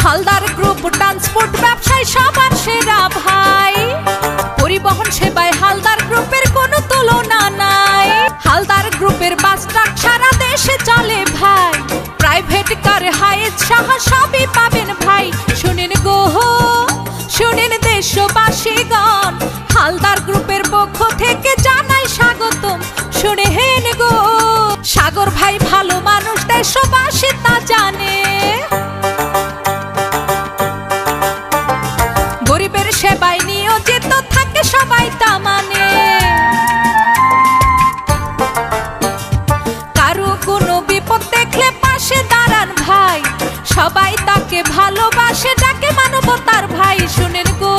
Haldar group transport ব্যবসায় সবার সেরা ভাই। পরিবহন সেবায় হালদার গ্রুপের কোনো তুলনা নাই। হালদার গ্রুপের বাস ট্রাক সারা দেশে চলে ভাই। প্রাইভেট কার হাইস সহ সবই পাবেন ভাই। শুনেন গো, শুনেন দেশবাসীগণ, হালদার গ্রুপের পক্ষ থেকে জানাই স্বাগতম। শুনেন গো, সাগর ভাই ভালো মানুষ, দেশবাসী তা জানে। গরিবের সেবায় নিয়োজিত থাকে সবাই তা মানে। কারো কোনো বিপদ দেখলে পাশে দাঁড়ান ভাই। সবাই তাকে ভালোবাসে, ডাকে মানবতার ভাই। শুনেন গো,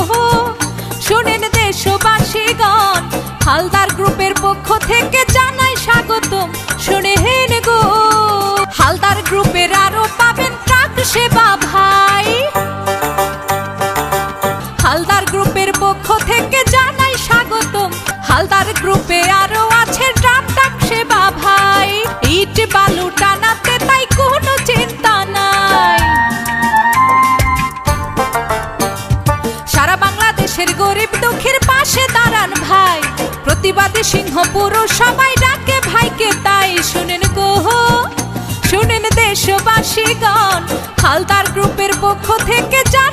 শুনেন দেশবাসীগণ, হালদার গ্রুপের পক্ষ থেকে জানাই স্বাগতম। শুনেন গো, হালদার গ্রুপের আরো পাবেন ট্রাক সেবা ভাই। হালদার গ্রুপের পক্ষ থেকে জানাই স্বাগতম। হালদার গ্রুপে আরো আছে ট্রাক সেবা ভাই। ইট বালু টানাতে তাই কোনো চিন্তা নাই। সারা বাংলাদেশের গরিব দুঃখীর পাশে দাঁড়ান ভাই। প্রতিবাদী সিংহ পুরুষ সবাই ডাকে ভাইকে তাই। শুনেন গো, শুনেন দেশবাসীগণ, হালদার গ্রুপের পক্ষ থেকে জানাই